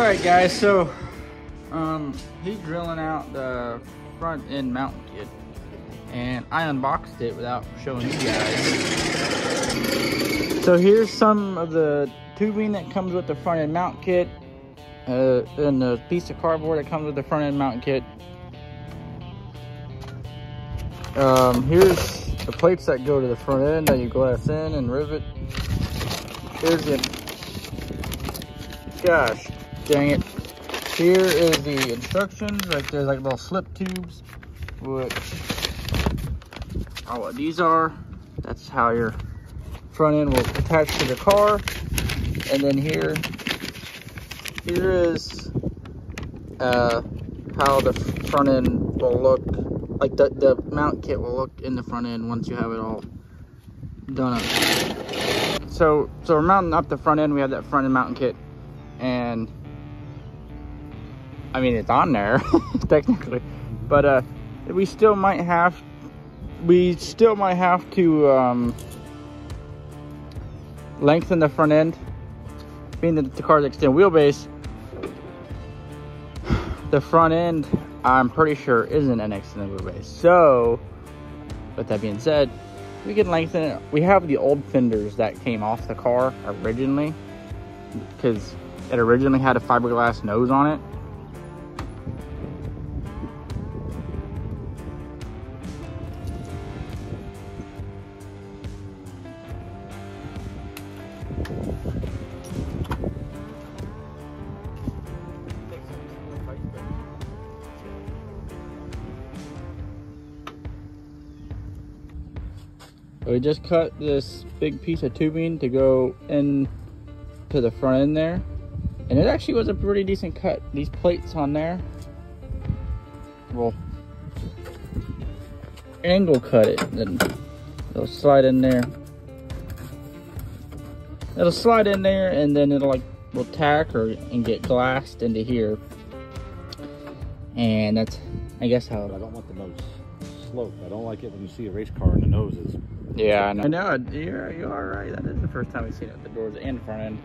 Alright guys, so he's drilling out the front end mounting kit, and I unboxed it without showing you guys. So here's some of the tubing that comes with the front end mount kit, and the piece of cardboard that comes with the front end mount kit. Here's the plates that go to the front end that you glass in and rivet. Here's the, gosh dang it. Here is the instructions. Right there's like little slip tubes, which are what these are. That's how your front end will attach to the car. And then here is how the front end will look, like the mount kit will look in the front end once you have it all done up. So we're mounting up the front end. We have that front end mounting kit, and I mean, it's on there technically, but we still might have to lengthen the front end, being that the car's extended wheelbase. The front end, I'm pretty sure, isn't an extended wheelbase. So with that being said, we can lengthen it. We have the old fenders that came off the car originally, because it originally had a fiberglass nose on it. We just cut this big piece of tubing to go in to the front end there, and it actually was a pretty decent cut. These plates on there, we'll angle cut it, and it'll slide in there. It'll slide in there, and then it'll will tack and get glassed into here. And that's, I guess, how. I don't want the nose slope. I don't like it when you see a race car and the nose is. Yeah, I know. You are right. That is the first time we've seen it with the doors and front end.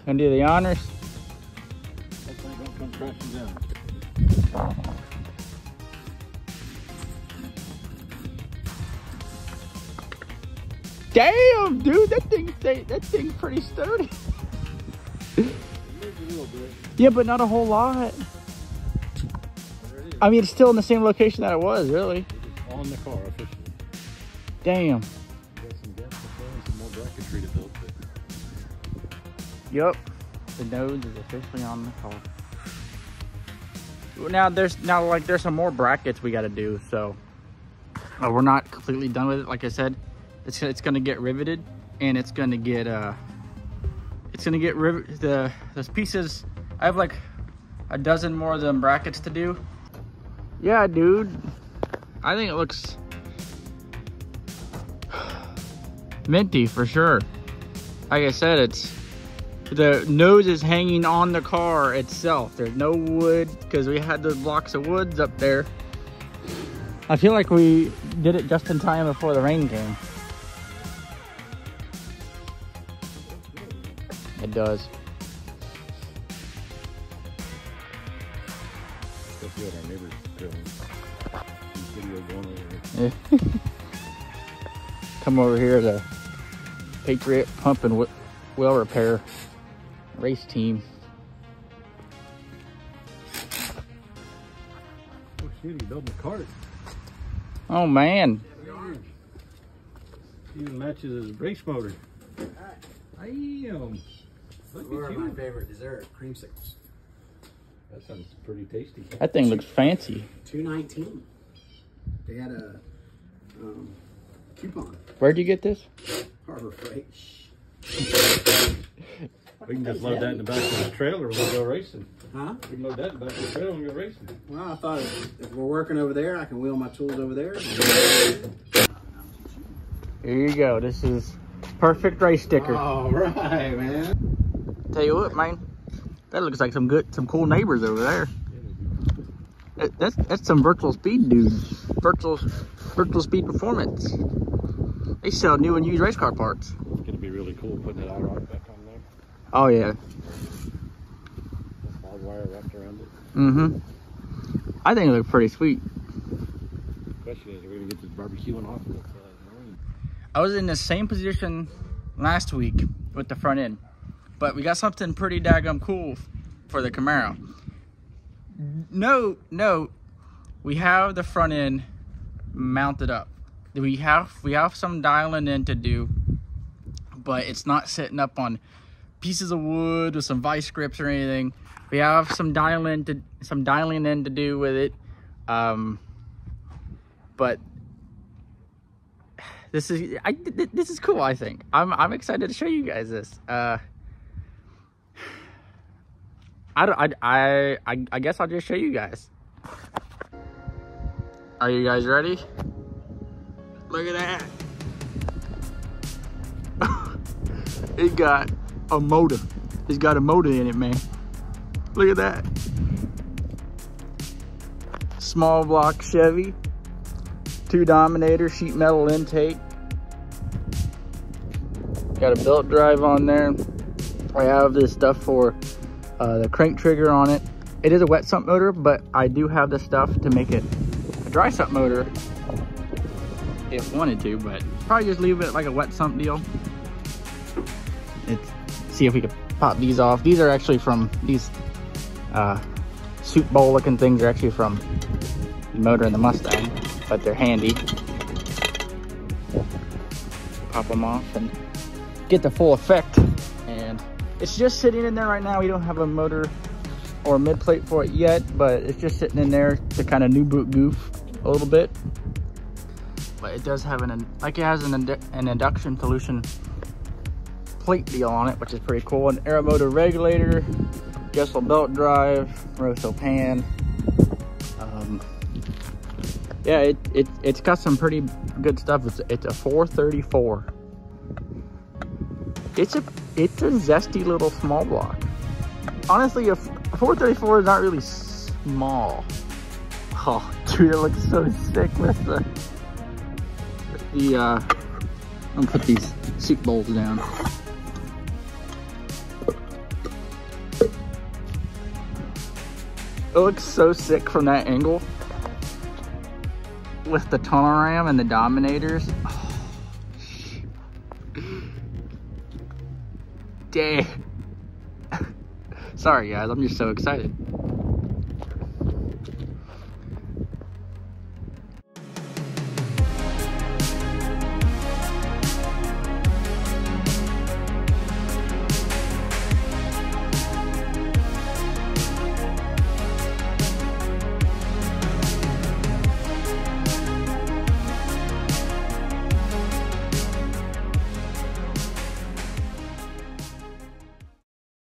Gonna do the honors. Don't come crashing down. Damn, dude, that thing's pretty sturdy. Yeah, but not a whole lot. I mean, it's still in the same location that it was, really. It's on the car officially. Damn. Some more bracketry to build. Yep, the nose is officially on the car. Now there's some more brackets we got to do, so we're not completely done with it. Like I said, it's gonna get riveted, and it's gonna get those pieces. I have like a dozen more of them brackets to do. Yeah, dude, I think it looks minty for sure. Like I said, the nose is hanging on the car itself. There's no wood, because we had those blocks of woods up there. I feel like we did it just in time before the rain came. It does. Especially at our neighbor's drilling. Video going over here. Come over here to Patriot Pump and Wheel Repair race team. Oh shit, he built a cart. Oh man. Even matches his race motor. Damn. Look One at of you. my favorite dessert, creamsicles. That sounds pretty tasty. That thing looks fancy. $2.19. They had a coupon. Where'd you get this? Harbor Freight. We can just load that in the back of the trailer and we'll go racing. Huh? We can load that in the back of the trailer and go racing. Well, I thought if we're working over there, I can wheel my tools over there. Here you go. This is perfect race sticker. All right, man. Tell you what, man. That looks like some cool neighbors over there. That's some virtual speed dudes. Virtual speed performance. They sell new and used race car parts. It's gonna be really cool putting that iron back on there. Oh yeah. This barbed wire wrapped around it. Mm-hmm. I think it looks pretty sweet. The question is, are we gonna get this barbecuing off? I was in the same position last week with the front end, but we got something pretty daggum cool for the Camaro. No, we have the front end mounted up. We have some dialing in to do, but it's not sitting up on pieces of wood with some vice grips or anything. We have some dialing in to do with it, but this is cool. I think I'm excited to show you guys this. I guess I'll just show you guys. Are you guys ready? Look at that. It got a motor. It's got a motor in it, man. Look at that. Small block Chevy. 2 Dominator sheet metal intake. Got a belt drive on there. I have this stuff for the crank trigger on it. It is a wet sump motor, but I do have the stuff to make it a dry sump motor if wanted to, but probably just leave it like a wet sump deal. Let's see if we can pop these off. These are actually from these soup bowl looking things are actually from the motor in the Mustang, but they're handy. Pop them off and get the full effect. And it's just sitting in there right now. We don't have a motor or a mid plate for it yet, but it's just sitting in there to kind of new boot goof a little bit. But it does have an induction solution plate deal on it, which is pretty cool. An aero motor regulator, Gessel belt drive, Rosso pan. Yeah, it's got some pretty good stuff. It's a 434. It's a zesty little small block. Honestly, a 434 is not really small. Oh, dude, it looks so sick with the I'm gonna put these soup bowls down. It looks so sick from that angle with the tunnel ram and the Dominators. Oh, dang. Sorry guys, I'm just so excited.